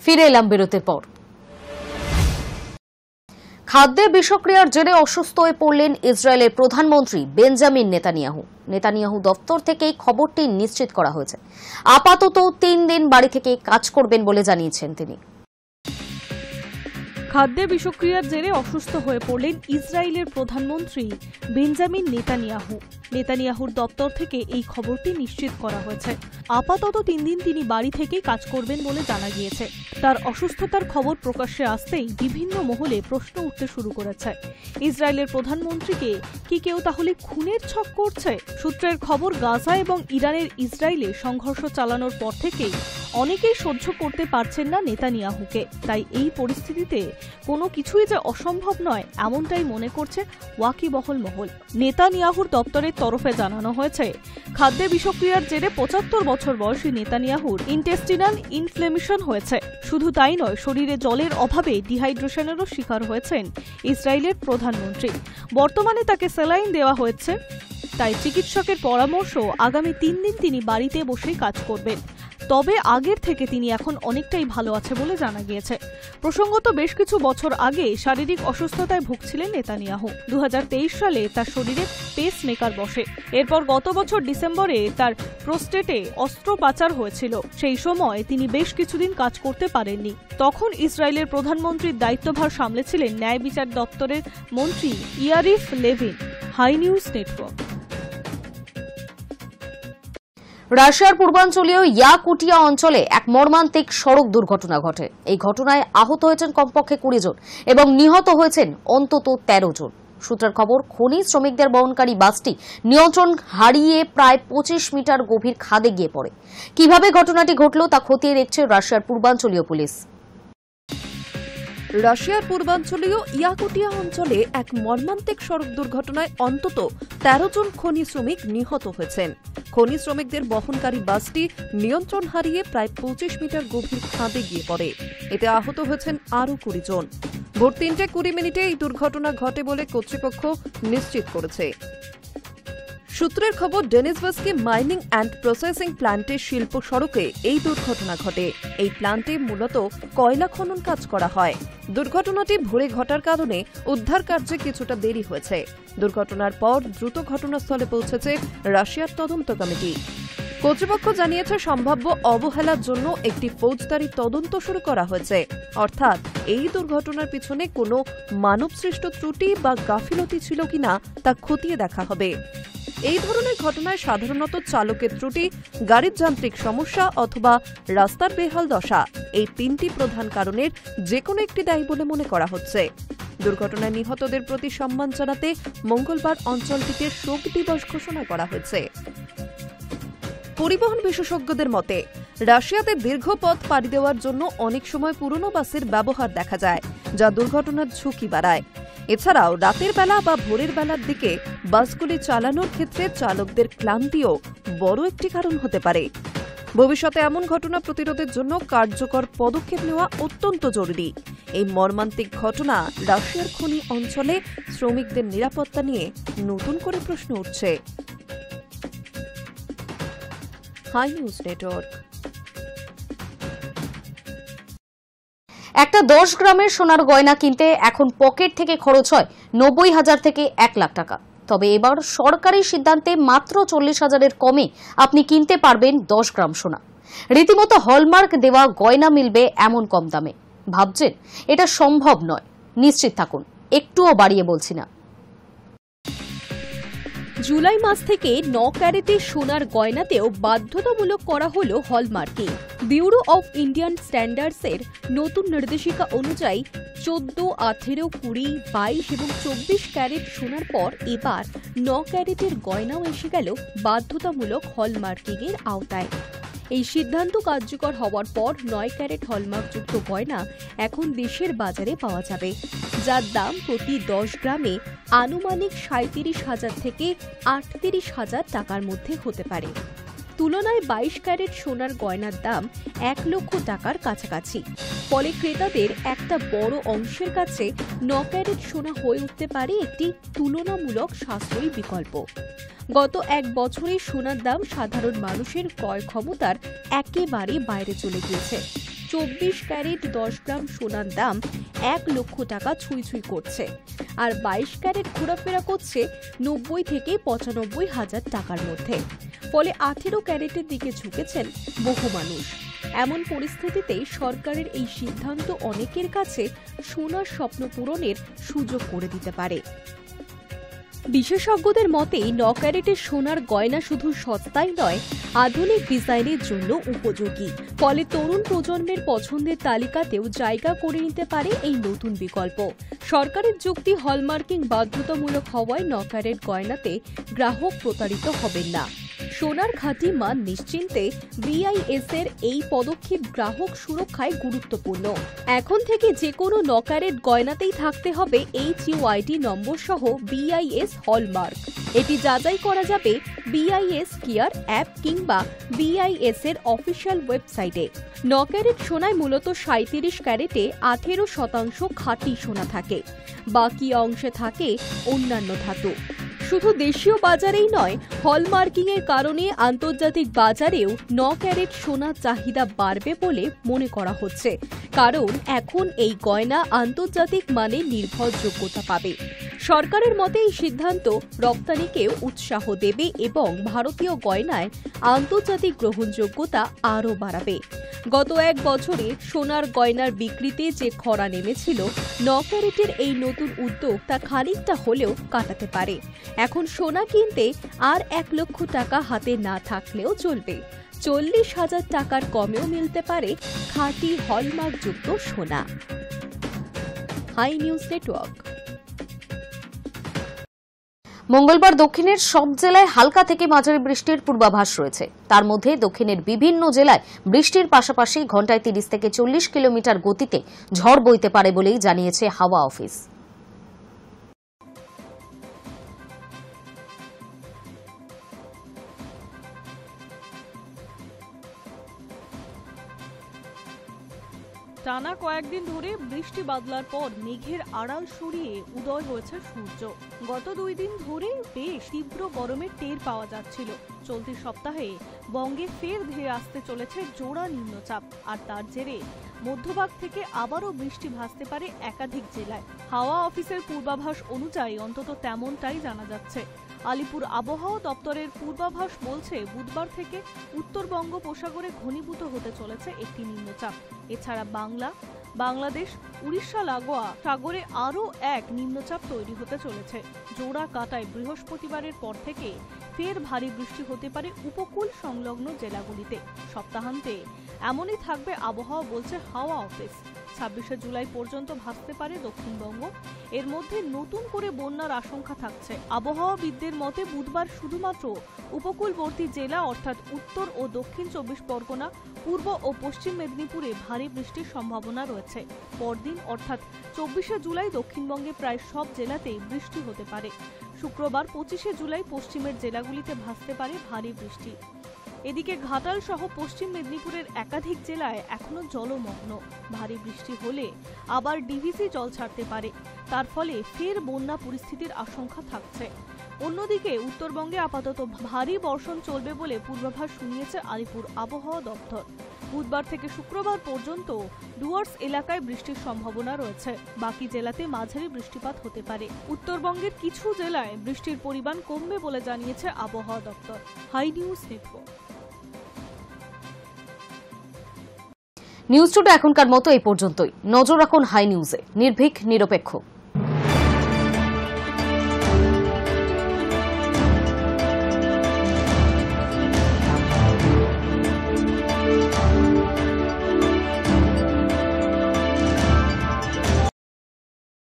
ফিরে এলাম বিরতির পর। খাদ্যে বিষক্রিয়ার জেরে অসুস্থ হয়ে পড়লেন ইসরায়েলের প্রধানমন্ত্রী বেঞ্জামিন নেতানিয়াহু। নেতানিয়াহু দপ্তর থেকেই খবরটি নিশ্চিত করা হয়েছে। আপাতত 3 দিন বাড়ি থেকে কাজ করবেন বলে জানিয়েছেন তিনি। খাদ্যে বিষক্রিয়ার জেরে অসুস্থ হয়ে পড়লেন ইসরায়েলের প্রধানমন্ত্রী বেঞ্জামিন নেতানিয়াহু। নেতানিয়াহুর দপ্তর থেকে এই খবরটি নিশ্চিত করা হয়েছে। আপাতত 3 দিন তিনি বাড়ি থেকেই কাজ করবেন বলে জানা গিয়েছে। তার অসুস্থতার খবর প্রকাশ্যে আসতেই বিভিন্ন মহলে প্রশ্ন উঠতে শুরু করেছে, ইসরায়েলের প্রধানমন্ত্রীকে কি কেউ তাহলে খুনের ছক করছে? সূত্রের খবর, গাজা এবং ইরানের ইসরায়েলে সংঘর্ষ চালানোর পর থেকেই অনেকেই সহ্য করতে পারছেন না নেতানিয়াহুকে। তাই এই পরিস্থিতিতে কোনো কিছুই যে অসম্ভব নয় এমনটাই মনে করছে ওয়াকিবহল মহল। নেতানিয়াহুর দপ্তরের তরফে জানানো হয়েছে, খাদ্যে বিষক্রিয়ার জেরে 75 বছর বয়সী নেতানিয়াহুর ইন্টেস্টিনাল ইনফ্লেমেশন হয়েছে। শুধু তাই নয়, শরীরে জলের অভাবে ডিহাইড্রেশনেরও শিকার হয়েছেন ইসরায়েলের প্রধানমন্ত্রী। বর্তমানে তাকে স্যালাইন দেওয়া হয়েছে। তাই চিকিৎসকের পরামর্শ, আগামী 3 দিন তিনি বাড়িতে বসেই কাজ করবেন। তবে আগের থেকে তিনি এখন অনেকটাই ভালো আছে বলে জানা গিয়েছে। প্রসঙ্গত, বেশ কিছু বছর আগে শারীরিক অসুস্থতায় ভুগছিলেন নেতানিয়াহু। 2023 সালে তার শরীরে পেসমেকার বসে। এরপর গত বছর ডিসেম্বরে তার প্রোস্টেটে অস্ত্রোপচার হয়েছিল। সেই সময় তিনি বেশ কিছুদিন কাজ করতে পারেননি। তখন ইসরায়েলের প্রধানমন্ত্রীর দায়িত্বভার সামলেছিলেন ন্যায় বিচার দপ্তরের মন্ত্রী Yariv Levin. Hi News Network. রাশিয়ার পূর্বাঞ্চলীয় ইয়াকুটিয়া অঞ্চলে এক মর্মান্তিক সড়ক দুর্ঘটনা ঘটে। এই ঘটনায় আহত হয়েছেন কমপক্ষে 20 জন এবং নিহত হয়েছেন অন্তত 13 জন। সূত্রের খবর, খনি শ্রমিকদের বহনকারী বাসটি নিয়ন্ত্রণ হারিয়ে প্রায় 25 মিটার গভীর খাদে গিয়ে পড়ে। কিভাবে ঘটনাটি ঘটল তা খতিয়ে দেখছে রাশিয়ার পূর্বাঞ্চলীয় পুলিশ। রাশিয়ার পূর্বাঞ্চলীয় ইয়াকুটিয়া অঞ্চলে এক মর্মান্তিক সড়ক দুর্ঘটনায় অন্তত 13 জন খনি শ্রমিক নিহত হয়েছেন। খনি শ্রমিকদের বহনকারী বাসটি নিয়ন্ত্রণ হারিয়ে প্রায় 25 মিটার গভীর খাদে গিয়ে পড়ে। এতে আহত হয়েছেন আরও 20 জন। ভোর 3:20 এই দুর্ঘটনা ঘটে বলে কর্তৃপক্ষ নিশ্চিত করেছে। সূত্রের খবর, ডেনিসভাস্কি মাইনিং অ্যান্ড প্রসেসিং প্ল্যান্টের শিল্প সড়কে এই দুর্ঘটনা ঘটে। এই প্ল্যান্টে মূলত কয়লা খনন কাজ করা হয়। দুর্ঘটনাটি ভোরে ঘটার কারণে উদ্ধার কার্যে কিছুটা দেরি হয়েছে। দুর্ঘটনার পর দ্রুত ঘটনাস্থলে পৌঁছেছে রাশিয়ার তদন্ত কমিটি। কর্তৃপক্ষ জানিয়েছে, সম্ভাব্য অবহেলার জন্য একটি ফৌজদারি তদন্ত শুরু করা হয়েছে। অর্থাৎ এই দুর্ঘটনার পিছনে কোনো মানবসৃষ্ট ত্রুটি বা গাফিলতি ছিল কিনা তা খতিয়ে দেখা হবে। এই ধরনের ঘটনায় সাধারণত চালকের ত্রুটি, গাড়ির যান্ত্রিক সমস্যা অথবা রাস্তার বেহাল দশা, এই 3টি প্রধান কারণের যে কোনো একটি দায়ী বলে মনে করা হচ্ছে। দুর্ঘটনায় নিহতদের প্রতি সম্মান জানাতে মঙ্গলবার অঞ্চলটিতে শোক দিবস ঘোষণা করা হয়েছে। পরিবহন বিশেষজ্ঞদের মতে, রাশিয়াতে দীর্ঘ পথ পাড়ি দেওয়ার জন্য অনেক সময় পুরনো বাসের ব্যবহার দেখা যায়, যা দুর্ঘটনার ঝুঁকি বাড়ায়। এছাড়াও রাতের বেলা বা ভোরের বেলার দিকে বাসগুলি চালানোর ক্ষেত্রে চালকদের ক্লান্তিও বড় একটি কারণ হতে পারে। ভবিষ্যতে এমন ঘটনা প্রতিরোধের জন্য কার্যকর পদক্ষেপ নেওয়া অত্যন্ত জরুরি। এই মর্মান্তিক ঘটনা রাশিয়ার খনি অঞ্চলে শ্রমিকদের নিরাপত্তা নিয়ে নতুন করে প্রশ্ন উঠছে। Hi News Network. একটা 10 গ্রামের সোনার গয়না কিনতে এখন পকেট থেকে খরচ হয় 90,000 থেকে 1 লাখ টাকা। তবে এবার সরকারি সিদ্ধান্তে মাত্র 40,000-এর কমে আপনি কিনতে পারবেন 10 গ্রাম সোনা। রীতিমতো হলমার্ক দেওয়া গয়না মিলবে এমন কম দামে। ভাবছেন এটা সম্ভব নয়? নিশ্চিত থাকুন, একটুও বাড়িয়ে বলছি না। জুলাই মাস থেকে 9 ক্যারেটের সোনার গয়নাতেও বাধ্যতামূলক করা হলো হলমার্কিং। ব্যুরো অফ ইন্ডিয়ান স্ট্যান্ডার্ডসের নতুন নির্দেশিকা অনুযায়ী 14, 18, 20, 22 এবং 24 ক্যারেট সোনার পর এবার 9 ক্যারেটের গয়নাও এসে গেল বাধ্যতামূলক হলমার্কিংয়ের আওতায়। এই সিদ্ধান্ত কার্যকর হওয়ার পর 9 ক্যারেট হলমার্কযুক্ত গয়না এখন দেশের বাজারে পাওয়া যাবে, যার দাম প্রতি 10 গ্রামে আনুমানিক 37,000 থেকে 38,000 টাকার মধ্যে হতে পারে। তুলনায় 22 ক্যারেট সোনার গয়নার দাম 1 লক্ষ টাকার কাছাকাছি। ফলে ক্রেতাদের একটা বড় অংশের কাছে 9 ক্যারেট সোনা হয়ে উঠতে পারে একটি তুলনামূলক সাশ্রয়ী বিকল্প। গত 1 বছরে সোনার দাম সাধারণ মানুষের ক্রয় ক্ষমতার একেবারে বাইরে চলে গিয়েছে। 24 ক্যারেট 10 গ্রাম সোনার দাম 1 লক্ষ টাকা ছুঁই করছে, আর 22 ক্যারেট ঘোরাফেরা করছে 90 থেকে 95 হাজার টাকার মধ্যে। ফলে 18 ক্যারেটের দিকে ঝুঁকেছেন বহু মানুষ। এমন পরিস্থিতিতে সরকারের এই সিদ্ধান্ত অনেকের কাছে সোনার স্বপ্ন পূরণের সুযোগ করে দিতে পারে। বিশেষজ্ঞদের মতে 9 ক্যারেটের সোনার গয়না শুধু সস্তাই নয়, আধুনিক ডিজাইনের জন্য উপযোগী। ফলে তরুণ প্রজন্মের পছন্দের তালিকাতেও জায়গা করে নিতে পারে এই নতুন বিকল্প। সরকারের যুক্তি, হলমার্কিং বাধ্যতামূলক হওয়ায় 9 ক্যারেট গয়নাতে গ্রাহক প্রতারিত হবেন না। সোনার খাঁটি মান নিশ্চিন্তে BIS এর এই পদক্ষেপ গ্রাহক সুরক্ষায় গুরুত্বপূর্ণ। এখন থেকে যে কোনো 9 ক্যারেট গয়নাতেই থাকতে হবে HUID নম্বর সহ BIS হলমার্ক। এটি যাচাই করা যাবে BIS কেয়ার অ্যাপ কিংবা BIS এর অফিসিয়াল ওয়েবসাইটে। 9 ক্যারেট সোনায় মূলত 37 ক্যারেটে 18% খাঁটি সোনা থাকে, বাকি অংশে থাকে অন্যান্য ধাতু। শুধু দেশীয় বাজারেই নয়, হলমার্কিংয়ের কারণে আন্তর্জাতিক বাজারেও 9 ক্যারেট সোনার চাহিদা বাড়বে বলে মনে করা হচ্ছে, কারণ এখন এই গয়না আন্তর্জাতিক মানের নির্ভরযোগ্যতা পাবে। সরকারের মতে এই সিদ্ধান্ত রপ্তানিকেও উৎসাহ দেবে এবং ভারতীয় গয়নায় আন্তর্জাতিক গ্রহণযোগ্যতা আরও বাড়াবে। গত 1 বছরে সোনার গয়নার বিক্রিতে যে খরা নেমেছিল, 9 ক্যারেটের এই নতুন উদ্যোগ তা খানিকটা হলেও কাটাতে পারে। এখন সোনা কিনতে আর 1 লক্ষ টাকা হাতে না থাকলেও চলবে। 40,000 টাকার কমেও মিলতে পারে খাঁটি হলমার্কযুক্ত সোনা। Hi News Network. মঙ্গলবার দক্ষিণের সব জেলায় হালকা থেকে মাঝারি বৃষ্টির পূর্বাভাস রয়েছে। তার মধ্যে দক্ষিণের বিভিন্ন জেলায় বৃষ্টির পাশাপাশি ঘণ্টায় 30 থেকে 40 কিলোমিটার গতিতে ঝড় বইতে পারে বলেই জানিয়েছে হাওয়া অফিস। টানা কয়েকদিন ধরে বৃষ্টি বাদলার পর মেঘের আড়াল সরিয়ে উদয় হয়েছে সূর্য। গত 2 দিন ধরে বেশ তীব্র গরমের টের পাওয়া যাচ্ছিল। চলতি সপ্তাহে বঙ্গে ফের ধেয়ে আসতে চলেছে জোড়া নিম্নচাপ, আর তার জেরে মধ্যভাগ থেকে আবারও বৃষ্টি ভাসতে পারে একাধিক জেলায়। হাওয়া অফিসের পূর্বাভাস অনুযায়ী অন্তত তেমনটাই জানা যাচ্ছে। আলিপুর আবহাওয়া দপ্তরের পূর্বাভাস বলছে, বুধবার থেকে উত্তর বঙ্গোপসাগরে ঘনীভূত হতে চলেছে একটি নিম্নচাপ। এছাড়া বাংলাদেশ, উড়িষ্যা লাগোয়া সাগরে আরও এক নিম্নচাপ তৈরি হতে চলেছে। জোড়া কাটায় বৃহস্পতিবারের পর থেকে ফের ভারী বৃষ্টি হতে পারে উপকূল সংলগ্ন জেলাগুলিতে। সপ্তাহান্তে এমনই থাকবে আবহাওয়া বলছে হাওয়া অফিস। 26শে জুলাই পর্যন্ত ভাসতে পারে দক্ষিণবঙ্গ। এর মধ্যে নতুন করে বন্যার আশঙ্কা থাকছে। আবহাওয়াবিদদের মতে বুধবার শুধুমাত্র উপকূলবর্তী জেলা অর্থাৎ উত্তর ও দক্ষিণ 24 পরগনা, পূর্ব ও পশ্চিম মেদিনীপুরে ভারী বৃষ্টির সম্ভাবনা রয়েছে। পরদিন অর্থাৎ 24শে জুলাই দক্ষিণবঙ্গে প্রায় সব জেলাতেই বৃষ্টি হতে পারে। শুক্রবার 25শে জুলাই পশ্চিমের জেলাগুলিতে ভাসতে পারে ভারী বৃষ্টি। এদিকে ঘাটাল সহ পশ্চিম মেদিনীপুরের একাধিক জেলায় এখনো জলমগ্ন। ভারী বৃষ্টি হলে আবার ডিভিসি জল ছাড়তে পারে, তার ফলে ফের বন্যা পরিস্থিতির আশঙ্কা থাকছে। অন্যদিকে উত্তরবঙ্গে আপাতত ভারী বর্ষণ চলবে বলে পূর্বাভাস শুনিয়েছে আলিপুর আবহাওয়া দপ্তর। বুধবার থেকে শুক্রবার পর্যন্ত ডুয়ার্স এলাকায় বৃষ্টির সম্ভাবনা রয়েছে। বাকি জেলাতে মাঝারি বৃষ্টিপাত হতে পারে। উত্তরবঙ্গের কিছু জেলায় বৃষ্টির পরিমাণ কমবে বলে জানিয়েছে আবহাওয়া দপ্তর। Hi News Network. News Today এখনকার মতো এই পর্যন্তই। নজর রাখুন হাই নিউজে, নির্ভীক, নিরপেক্ষ।